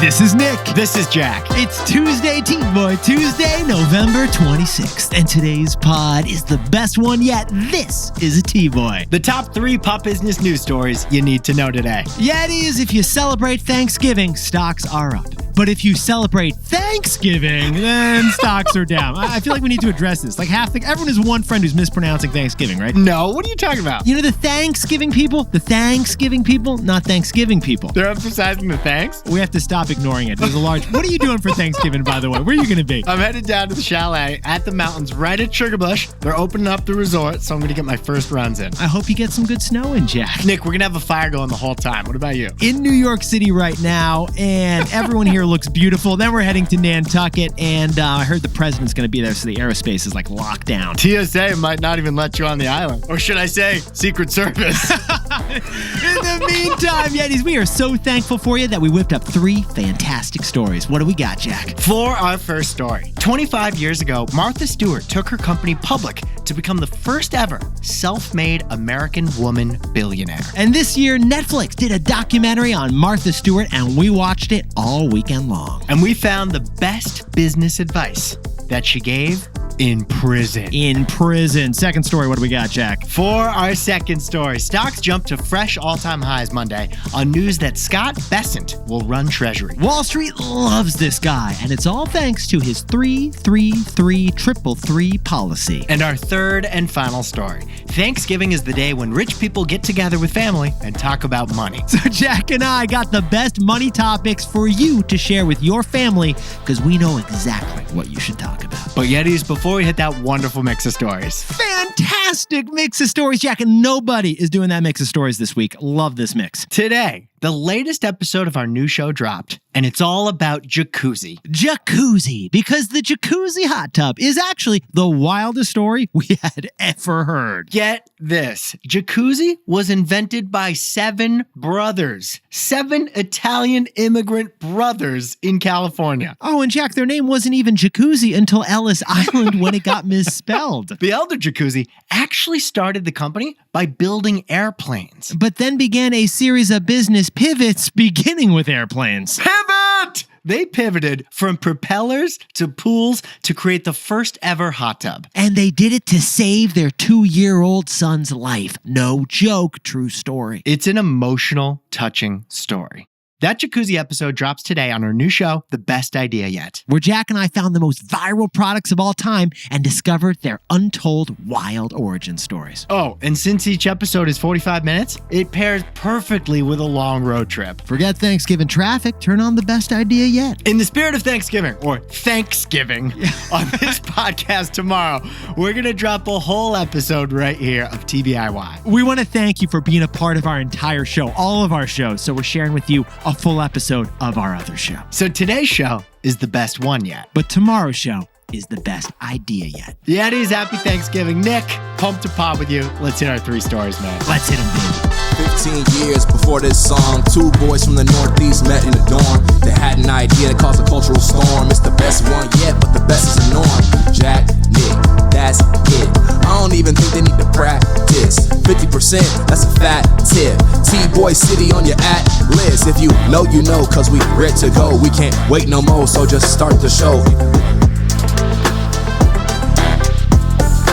This is Nick. This is Jack. It's Tuesday, T-Boy Tuesday, November 26th. And today's pod is the best one yet. This is a T-Boy. The top 3 pop business news stories you need to know today. Yetis, if you celebrate Thanksgiving, stocks are up. But if you celebrate Thanksgiving, then stocks are down. I feel like we need to address this. Like everyone has one friend who's mispronouncing Thanksgiving, right? No, what are you talking about? You know the Thanksgiving people? The Thanksgiving people, not Thanksgiving people. They're emphasizing the thanks? We have to stop ignoring it. There's a large... What are you doing for Thanksgiving, by the way? Where are you going to be? I'm headed down to the chalet at the mountains right at Sugarbush. They're opening up the resort, so I'm going to get my first runs in. I hope you get some good snow in, Jack. Nick, we're going to have a fire going the whole time. What about you? In New York City right now, and everyone here looks beautiful. Then we're heading to Nantucket, and I heard the president's going to be there, so the aerospace is like locked down. TSA might not even let you on the island. Or should I say, Secret Service. In the meantime, Yetis, we are so thankful for you that we whipped up 3 fantastic stories. What do we got, Jack? For our first story, 25 years ago, Martha Stewart took her company public to become the first ever self-made American woman billionaire. And this year, Netflix did a documentary on Martha Stewart, and we watched it all weekend long. And we found the best business advice that she gave in prison. In prison. Second story, what do we got, Jack? For our second story, stocks jumped to fresh all-time highs Monday on news that Scott Bessent will run Treasury. Wall Street loves this guy, and it's all thanks to his 3-3-3-3-3 policy. And our third and final story. Thanksgiving is the day when rich people get together with family and talk about money. So Jack and I got the best money topics for you to share with your family, because we know exactly what you should talk about. But Yetis, before we hit that wonderful mix of stories. Fantastic mix of stories, Jack, and nobody is doing that mix of stories this week. Love this mix. Today, the latest episode of our new show dropped, and it's all about Jacuzzi. Jacuzzi, because the Jacuzzi hot tub is actually the wildest story we had ever heard. Get this. Jacuzzi was invented by 7 brothers. 7 Italian immigrant brothers in California. Oh, and Jack, their name wasn't even Jacuzzi until Ellis Island when it got misspelled. The elder Jacuzzi actually started the company by building airplanes. But then began a series of business pivots beginning with airplanes. Pivot! They pivoted from propellers to pools to create the first ever hot tub. And they did it to save their 2-year-old son's life. No joke, true story. It's an emotional, touching story. That Jacuzzi episode drops today on our new show, The Best Idea Yet, where Jack and I found the most viral products of all time and discovered their untold wild origin stories. Oh, and since each episode is 45 minutes, it pairs perfectly with a long road trip. Forget Thanksgiving traffic, turn on The Best Idea Yet. In the spirit of Thanksgiving, or Thanksgiving, on this podcast tomorrow, we're going to drop a whole episode right here of TBIY. We want to thank you for being a part of our entire show, all of our shows, so we're sharing with you a full episode of our other show. So today's show is the best one yet. But tomorrow's show is the best idea yet. Yetis, happy Thanksgiving. Nick, pumped to pod with you. Let's hit our 3 stories, man. Let's hit them, baby. 15 years before this song, 2 boys from the Northeast met in the dorm. They had an idea that caused a cultural storm. It's the best one yet, but the best is the norm. Jack, Nick, that's it. I don't even think they need to practice. 50%, that's a fat tip. T-Boy City on your list. If you know, you know, cause we ready to go. We can't wait no more, so just start the show.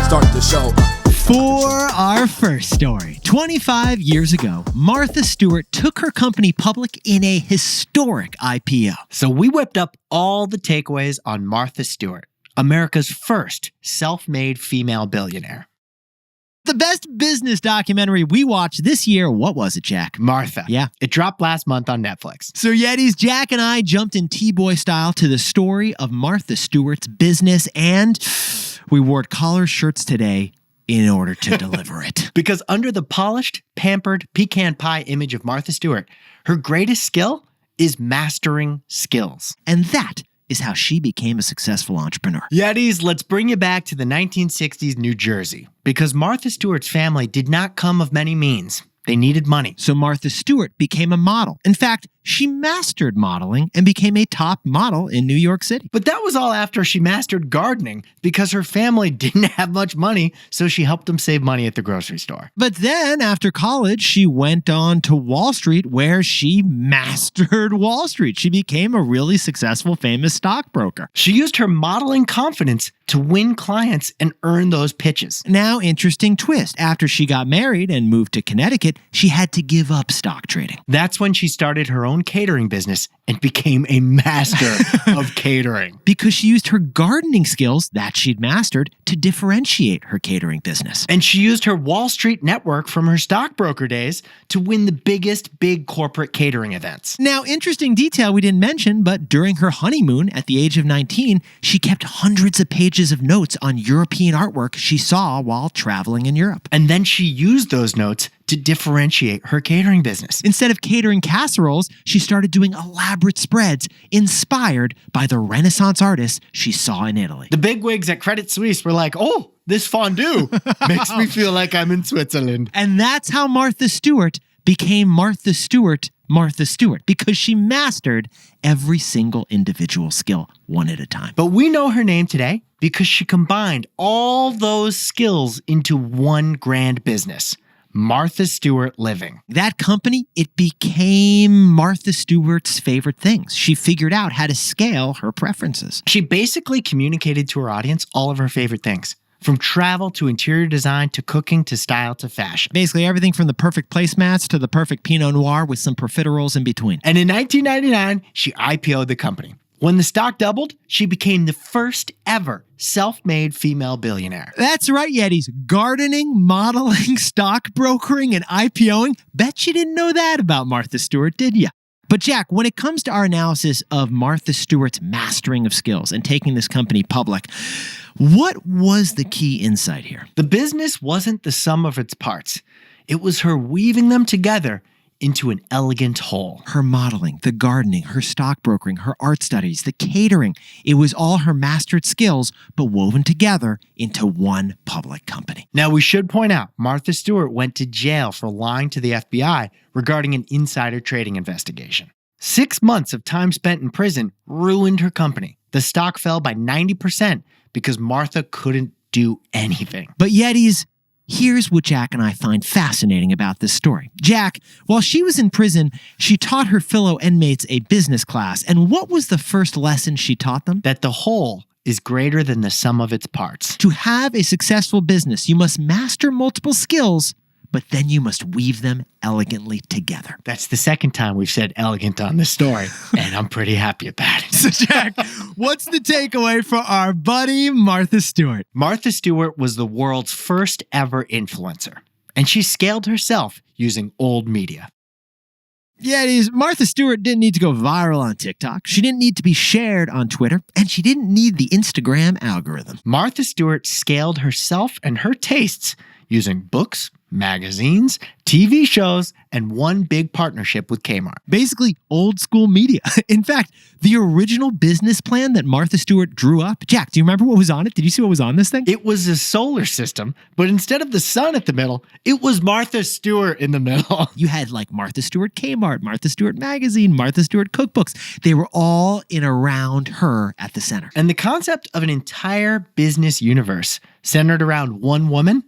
Start the show. For our first story, 25 years ago, Martha Stewart took her company public in a historic IPO. So we whipped up all the takeaways on Martha Stewart, America's first self-made female billionaire. The best business documentary we watched this year, what was it, Jack? Martha. Yeah. It dropped last month on Netflix. So Yetis, Jack and I jumped in T-Boy style to the story of Martha Stewart's business, and we wore collar shirts today in order to deliver it. Because under the polished, pampered, pecan pie image of Martha Stewart, her greatest skill is mastering skills. And that is how she became a successful entrepreneur. Yetis, let's bring you back to the 1960s New Jersey, because Martha Stewart's family did not come of many means. They needed money. So Martha Stewart became a model. In fact, she mastered modeling and became a top model in New York City. But that was all after she mastered gardening because her family didn't have much money, so she helped them save money at the grocery store. But then, after college, she went on to Wall Street, where she mastered Wall Street. She became a really successful, famous stockbroker. She used her modeling confidence to win clients and earn those pitches. Now, interesting twist. After she got married and moved to Connecticut, she had to give up stock trading. That's when she started her own catering business and became a master of catering. Because she used her gardening skills that she'd mastered to differentiate her catering business. And she used her Wall Street network from her stockbroker days to win the biggest big corporate catering events. Now, interesting detail we didn't mention, but during her honeymoon at the age of 19, she kept hundreds of pages of notes on European artwork she saw while traveling in Europe. And then she used those notes to differentiate her catering business. Instead of catering casseroles, she started doing elaborate spreads inspired by the Renaissance artists she saw in Italy. The bigwigs at Credit Suisse were like, oh, this fondue makes me feel like I'm in Switzerland. And that's how Martha Stewart became Martha Stewart, because she mastered every single individual skill one at a time. But we know her name today because she combined all those skills into one grand business. Martha Stewart Living. That company, it became Martha Stewart's favorite things. She figured out how to scale her preferences. She basically communicated to her audience all of her favorite things, from travel to interior design to cooking to style to fashion. Basically everything from the perfect placemats to the perfect Pinot Noir with some profiteroles in between. And in 1999, she IPO'd the company. When the stock doubled, she became the first ever self-made female billionaire. That's right, Yetis. Gardening, modeling, stockbrokering, and IPOing. Bet you didn't know that about Martha Stewart, did you? But Jack, when it comes to our analysis of Martha Stewart's mastering of skills and taking this company public, what was the key insight here? The business wasn't the sum of its parts. It was her weaving them together into an elegant whole. Her modeling, the gardening, her stockbrokering, her art studies, the catering. It was all her mastered skills, but woven together into one public company. Now, we should point out, Martha Stewart went to jail for lying to the FBI regarding an insider trading investigation. 6 months of time spent in prison ruined her company. The stock fell by 90% because Martha couldn't do anything. But Yetis, here's what Jack and I find fascinating about this story. Jack, while she was in prison, she taught her fellow inmates a business class. And what was the first lesson she taught them? That the whole is greater than the sum of its parts. To have a successful business, you must master multiple skills, but then you must weave them elegantly together. That's the second time we've said elegant on this story, and I'm pretty happy about it. So Jack, what's the takeaway for our buddy Martha Stewart? Martha Stewart was the world's first ever influencer, and she scaled herself using old media. Yeah, it is. Martha Stewart didn't need to go viral on TikTok. She didn't need to be shared on Twitter, and she didn't need the Instagram algorithm. Martha Stewart scaled herself and her tastes using books, magazines, TV shows, and one big partnership with Kmart. Basically, old school media. In fact, the original business plan that Martha Stewart drew up. Jack, do you remember what was on it? Did you see what was on this thing? It was a solar system, but instead of the sun at the middle, it was Martha Stewart in the middle. You had like Martha Stewart Kmart, Martha Stewart Magazine, Martha Stewart cookbooks. They were all in around her at the center. And the concept of an entire business universe centered around one woman,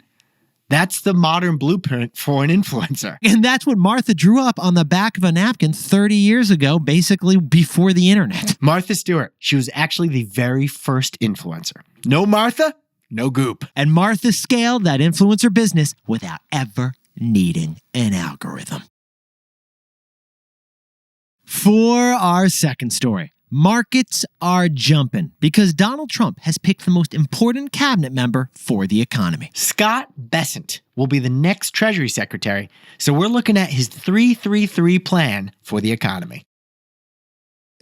that's the modern blueprint for an influencer. And that's what Martha drew up on the back of a napkin 30 years ago, basically before the internet. Martha Stewart, she was actually the very first influencer. No Martha, no goop. And Martha scaled that influencer business without ever needing an algorithm. For our second story, markets are jumping because Donald Trump has picked the most important cabinet member for the economy. Scott Bessent will be the next Treasury Secretary, so we're looking at his 3-3-3 plan for the economy.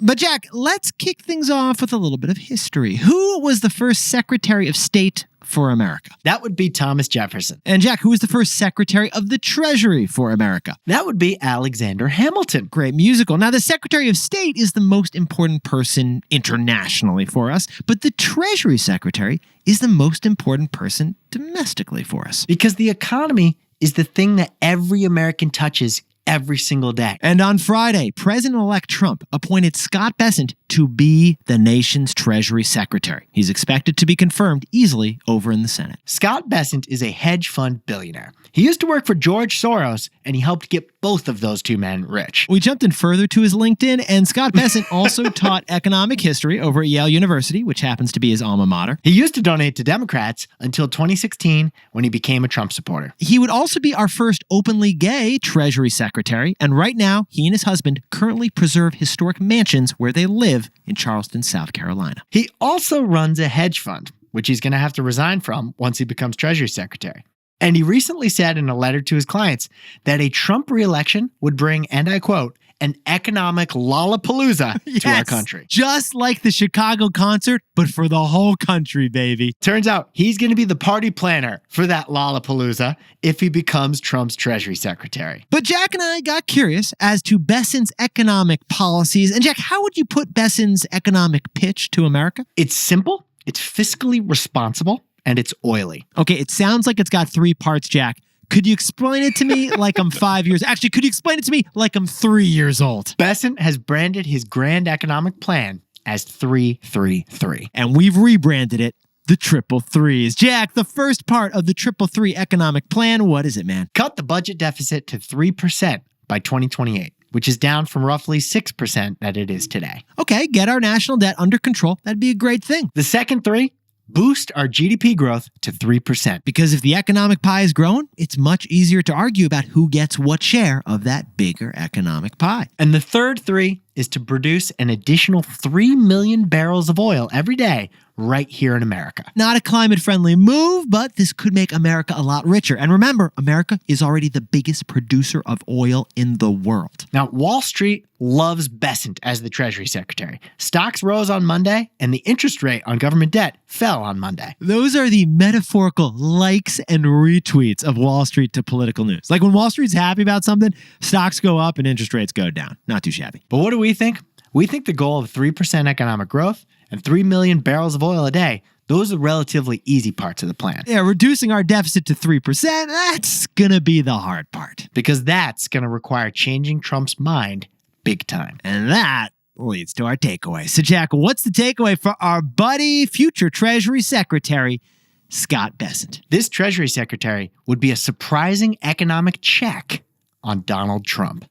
But Jack, let's kick things off with a little bit of history. Who was the first Secretary of State for America? That would be Thomas Jefferson. And Jack, who was the first Secretary of the Treasury for America? That would be Alexander Hamilton. Great musical. Now, the Secretary of State is the most important person internationally for us, but the Treasury Secretary is the most important person domestically for us. Because the economy is the thing that every American touches every single day. And on Friday, President-elect Trump appointed Scott Bessent to be the nation's Treasury Secretary. He's expected to be confirmed easily over in the Senate. Scott Bessent is a hedge fund billionaire. He used to work for George Soros, and he helped get both of those two men rich. We jumped in further to his LinkedIn, and Scott Bessent also taught economic history over at Yale University, which happens to be his alma mater. He used to donate to Democrats until 2016 when he became a Trump supporter. He would also be our first openly gay Treasury Secretary, and right now, he and his husband currently preserve historic mansions where they live in Charleston, South Carolina. He also runs a hedge fund, which he's going to have to resign from once he becomes Treasury Secretary. And he recently said in a letter to his clients that a Trump re-election would bring, and I quote, an economic lollapalooza to our country. Just like the Chicago concert, but for the whole country, baby. Turns out he's going to be the party planner for that lollapalooza if he becomes Trump's Treasury Secretary. But Jack and I got curious as to Bessent's economic policies. And Jack, how would you put Bessent's economic pitch to America? It's simple, it's fiscally responsible, and it's oily. Okay, it sounds like it's got three parts, Jack. Could you explain it to me like I'm 5 years? Actually, could you explain it to me like I'm 3 years old? Bessent has branded his grand economic plan as 3-3-3. And we've rebranded it the Triple Threes. Jack, the first part of the Triple Three economic plan, what is it, man? Cut the budget deficit to 3% by 2028. Which is down from roughly 6% that it is today. Okay, get our national debt under control. That'd be a great thing. The second three, boost our GDP growth to 3%. Because if the economic pie is growing, it's much easier to argue about who gets what share of that bigger economic pie. And the third three is to produce an additional 3 million barrels of oil every day right here in America. Not a climate-friendly move, but this could make America a lot richer. And remember, America is already the biggest producer of oil in the world. Now, Wall Street loves Bessent as the Treasury Secretary. Stocks rose on Monday, and the interest rate on government debt fell on Monday. Those are the metaphorical likes and retweets of Wall Street to political news. Like when Wall Street's happy about something, stocks go up and interest rates go down. Not too shabby. But what do we think? We think the goal of 3% economic growth and 3 million barrels of oil a day, those are relatively easy parts of the plan. Yeah, reducing our deficit to 3%, that's going to be the hard part. Because that's going to require changing Trump's mind big time. And that leads to our takeaway. So, Jack, what's the takeaway for our buddy, future Treasury Secretary, Scott Bessent? This Treasury Secretary would be a surprising economic check on Donald Trump.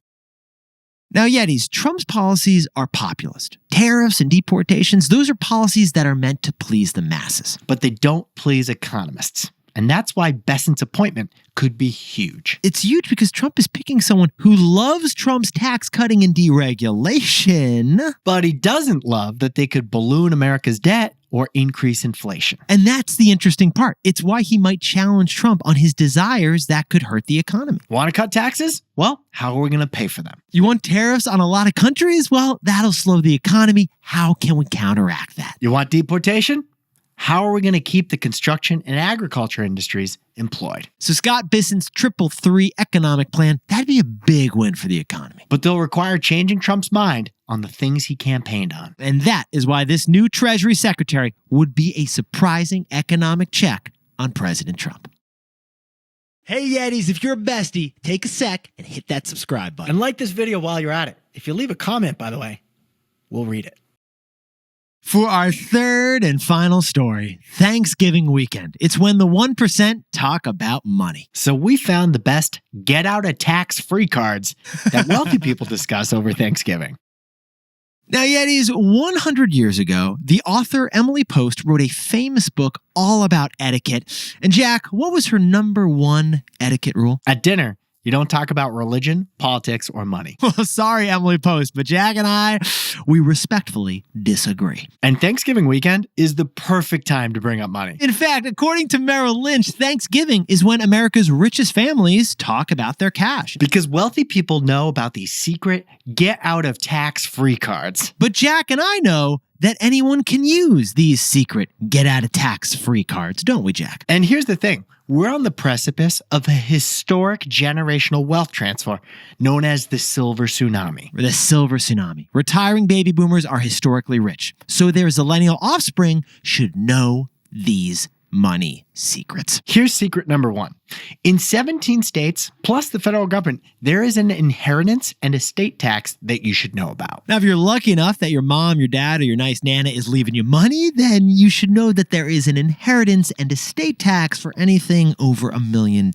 Now, Yetis, Trump's policies are populist. Tariffs and deportations, those are policies that are meant to please the masses. But they don't please economists. And that's why Bessent's appointment could be huge. It's huge because Trump is picking someone who loves Trump's tax cutting and deregulation. But he doesn't love that they could balloon America's debt or increase inflation. And that's the interesting part. It's why he might challenge Trump on his desires that could hurt the economy. Want to cut taxes? Well, how are we going to pay for them? You want tariffs on a lot of countries? Well, that'll slow the economy. How can we counteract that? You want deportation? How are we going to keep the construction and agriculture industries employed? So Scott Bessent's Triple Three economic plan, that'd be a big win for the economy. But they'll require changing Trump's mind on the things he campaigned on. And that is why this new Treasury Secretary would be a surprising economic check on President Trump. Hey Yetis, if you're a bestie, take a sec and hit that subscribe button. And like this video while you're at it. If you leave a comment, by the way, we'll read it. For our third and final story, Thanksgiving weekend. It's when the 1% talk about money. So we found the best get out of tax free cards that wealthy people discuss over Thanksgiving. Now, Yetis, 100 years ago, the author Emily Post wrote a famous book all about etiquette. And Jack, what was her number one etiquette rule? At dinner, you don't talk about religion, politics, or money. Well, sorry, Emily Post, but Jack and I, we respectfully disagree. And Thanksgiving weekend is the perfect time to bring up money. In fact, according to Merrill Lynch, Thanksgiving is when America's richest families talk about their cash. Because wealthy people know about these secret get out of tax free cards. But Jack and I know that anyone can use these secret get out of tax free cards, don't we, Jack? And here's the thing. We're on the precipice of a historic generational wealth transfer known as the Silver Tsunami. The Silver Tsunami. Retiring baby boomers are historically rich, so their millennial offspring should know these money secrets. Here's secret number 1. In 17 states, plus the federal government, there is an inheritance and estate tax that you should know about. Now, if you're lucky enough that your mom, your dad, or your nice Nana is leaving you money, then you should know that there is an inheritance and estate tax for anything over $1 million.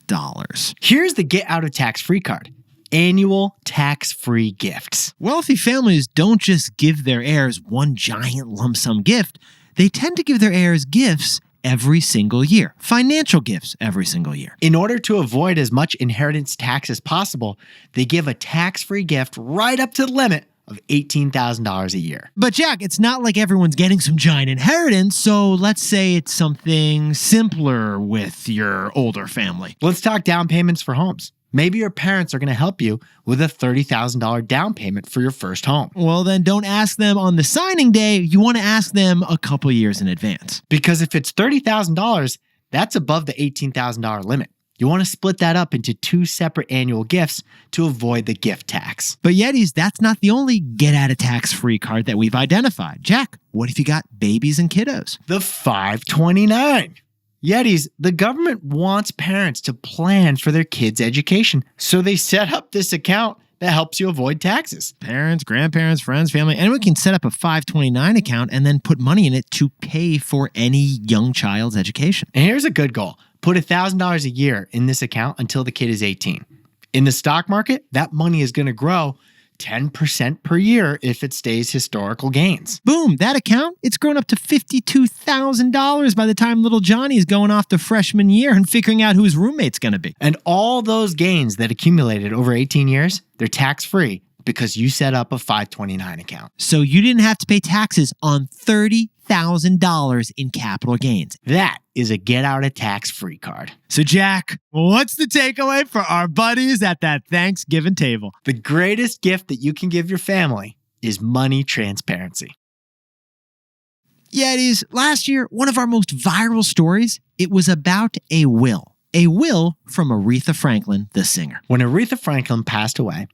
Here's the get out of tax-free card. Annual tax-free gifts. Wealthy families don't just give their heirs one giant lump sum gift. They tend to give their heirs gifts every single year. Financial gifts every single year. In order to avoid as much inheritance tax as possible, they give a tax-free gift right up to the limit of $18,000 a year. But Jack, it's not like everyone's getting some giant inheritance, so let's say it's something simpler with your older family. Let's talk down payments for homes. Maybe your parents are going to help you with a $30,000 down payment for your first home. Well, then don't ask them on the signing day. You want to ask them a couple years in advance. Because if it's $30,000, that's above the $18,000 limit. You want to split that up into 2 separate annual gifts to avoid the gift tax. But Yetis, that's not the only get out of tax-free card that we've identified. Jack, what if you got babies and kiddos? The 529. Yetis, the government wants parents to plan for their kids' education, so they set up this account that helps you avoid taxes. Parents, grandparents, friends, family, anyone can set up a 529 account and then put money in it to pay for any young child's education. And here's a good goal. Put $1,000 a year in this account until the kid is 18. In the stock market, that money is going to grow 10% per year if it stays historical gains. Boom, that account, it's grown up to $52,000 by the time little Johnny is going off to freshman year and figuring out who his roommate's going to be. And all those gains that accumulated over 18 years, they're tax-free because you set up a 529 account. So you didn't have to pay taxes on $30,000 in capital gains. That is a get out of tax-free card. So Jack, what's the takeaway for our buddies at that Thanksgiving table? The greatest gift that you can give your family is money transparency. Yetis, last year, one of our most viral stories, it was about a will. A will from Aretha Franklin, the singer. When Aretha Franklin passed away,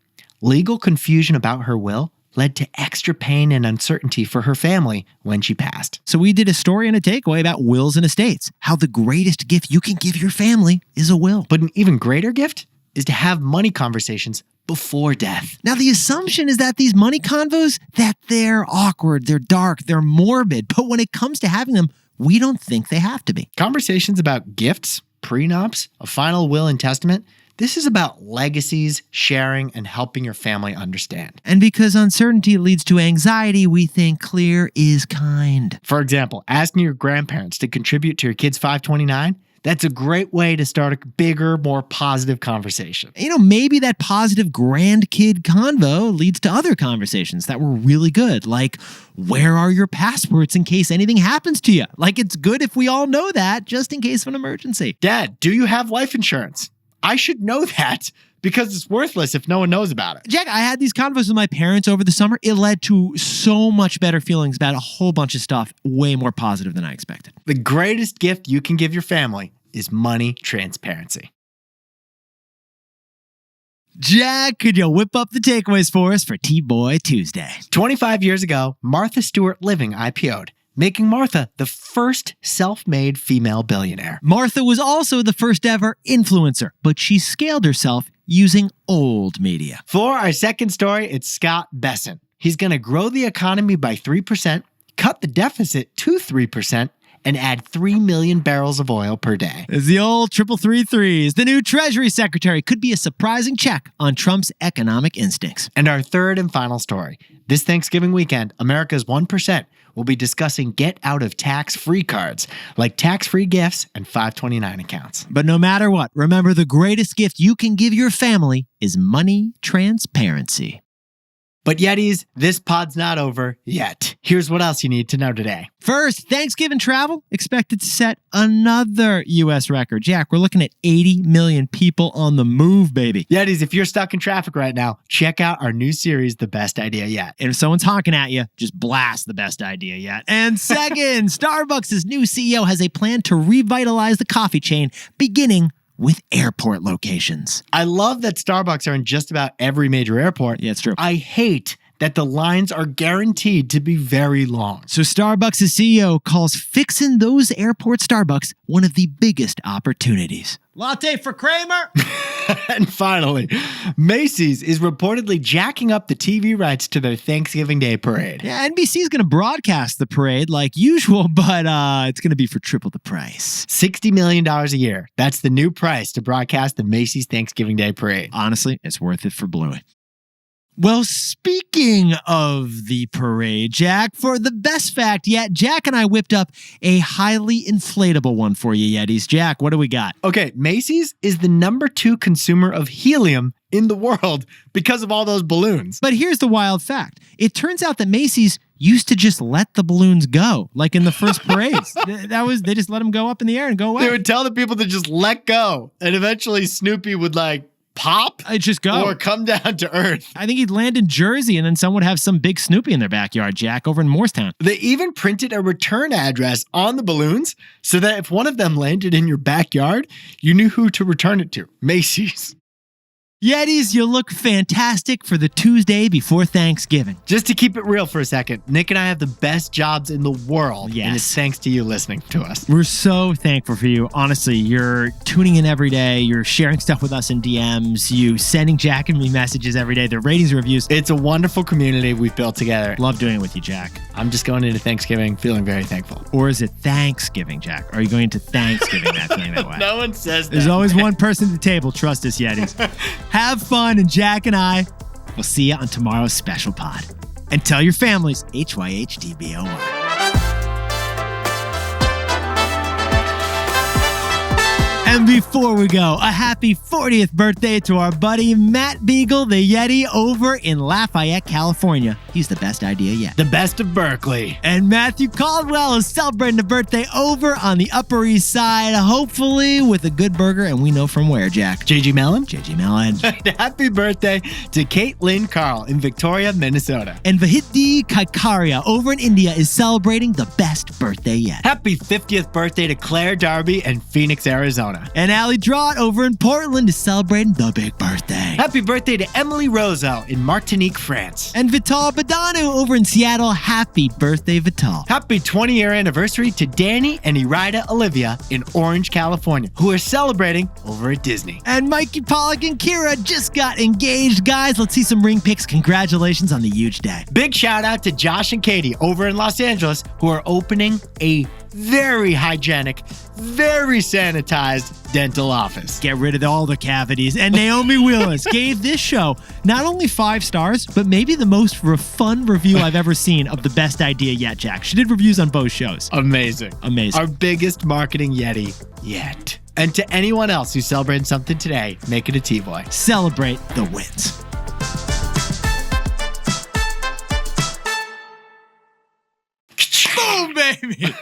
legal confusion about her will led to extra pain and uncertainty for her family when she passed. So we did a story and a takeaway about wills and estates, how the greatest gift you can give your family is a will. But an even greater gift is to have money conversations before death. Now, the assumption is that these money convos, that they're awkward, they're dark, they're morbid, but when it comes to having them, we don't think they have to be. Conversations about gifts, prenups, a final will and testament, this is about legacies, sharing, and helping your family understand. And because uncertainty leads to anxiety, we think clear is kind. For example, asking your grandparents to contribute to your kid's 529, that's a great way to start a bigger, more positive conversation. You know, maybe that positive grandkid convo leads to other conversations that were really good, like, where are your passports in case anything happens to you? Like, it's good if we all know that, just in case of an emergency. Dad, do you have life insurance? I should know that because it's worthless if no one knows about it. Jack, I had these convos with my parents over the summer. It led to so much better feelings about a whole bunch of stuff, way more positive than I expected. The greatest gift you can give your family is money transparency. Jack, could you whip up the takeaways for us for T-Boy Tuesday? 25 years ago, Martha Stewart Living IPO'd, making Martha the first self-made female billionaire. Martha was also the first ever influencer, but she scaled herself using old media. For our second story, it's Scott Besson. He's going to grow the economy by 3%, cut the deficit to 3%, and add 3 million barrels of oil per day. It's the old 333s. The new Treasury Secretary could be a surprising check on Trump's economic instincts. And our third and final story. This Thanksgiving weekend, America's 1% will be discussing get out of tax-free cards, like tax-free gifts and 529 accounts. But no matter what, remember the greatest gift you can give your family is money transparency. But Yetis, this pod's not over yet. Here's what else you need to know today. First, Thanksgiving travel expected to set another U.S. record. Jack, we're looking at 80 million people on the move, baby. Yetis, if you're stuck in traffic right now, check out our new series, The Best Idea Yet. And if someone's honking at you, just blast the best idea yet. And second, Starbucks' new CEO has a plan to revitalize the coffee chain, beginning with airport locations. I love that Starbucks are in just about every major airport. Yeah, it's true. I hate that the lines are guaranteed to be very long. So Starbucks' CEO calls fixing those airport Starbucks one of the biggest opportunities. Latte for Kramer? And finally, Macy's is reportedly jacking up the TV rights to their Thanksgiving Day parade. Yeah, NBC's going to broadcast the parade like usual, but it's going to be for triple the price. $60 million a year. That's the new price to broadcast the Macy's Thanksgiving Day parade. Honestly, it's worth it for Bluey. Well, speaking of the parade, Jack, for the best fact yet, Jack and I whipped up a highly inflatable one for you, Yetis. Jack, what do we got? Okay, Macy's is the number 2 consumer of helium in the world because of all those balloons. But here's the wild fact. It turns out that Macy's used to just let the balloons go, like in the first parades. They just let them go up in the air and go away. They would tell the people to just let go, and eventually Snoopy would pop? It just go. Or come down to earth. I think he'd land in Jersey and then someone would have some big Snoopy in their backyard, Jack, over in Morristown. They even printed a return address on the balloons so that if one of them landed in your backyard, you knew who to return it to. Macy's. Yetis, you look fantastic for the Tuesday before Thanksgiving. Just to keep it real for a second, Nick and I have the best jobs in the world. Yes. And it's thanks to you listening to us. We're so thankful for you. Honestly, you're tuning in every day. You're sharing stuff with us in DMs. You sending Jack and me messages every day. The ratings, reviews. It's a wonderful community we've built together. Love doing it with you, Jack. I'm just going into Thanksgiving feeling very thankful. Or is it Thanksgiving, Jack? Are you going to Thanksgiving that feeling that way? No one says that. There's always one person at the table. Trust us, Yetis. Have fun, and Jack and I will see you on tomorrow's special pod. And tell your families, HYHDBOY. And before we go, a happy 40th birthday to our buddy Matt Beagle, the Yeti, over in Lafayette, California. He's the best idea yet. The best of Berkeley. And Matthew Caldwell is celebrating a birthday over on the Upper East Side, hopefully with a good burger, and we know from where, Jack. JG Mellon? JG Mellon. Happy birthday to Caitlin Carl in Victoria, Minnesota. And Vahidi Kaikaria over in India is celebrating the best birthday yet. Happy 50th birthday to Claire Darby in Phoenix, Arizona. And Allie Drott over in Portland is celebrating the big birthday. Happy birthday to Emily Roseau in Martinique, France. And Vital Badanu over in Seattle. Happy birthday, Vital. Happy 20-year anniversary to Danny and Irida Olivia in Orange, California, who are celebrating over at Disney. And Mikey Pollock and Kira just got engaged. Guys, let's see some ring pics. Congratulations on the huge day. Big shout out to Josh and Katie over in Los Angeles, who are opening a very hygienic, very sanitized dental office. Get rid of all the cavities. And Naomi Willis gave this show not only 5 stars, but maybe the most fun review I've ever seen of the best idea yet, Jack. She did reviews on both shows. Amazing. Amazing. Our biggest marketing Yeti yet. And to anyone else who's celebrating something today, make it a T-Boy. Celebrate the wins. Boom, baby.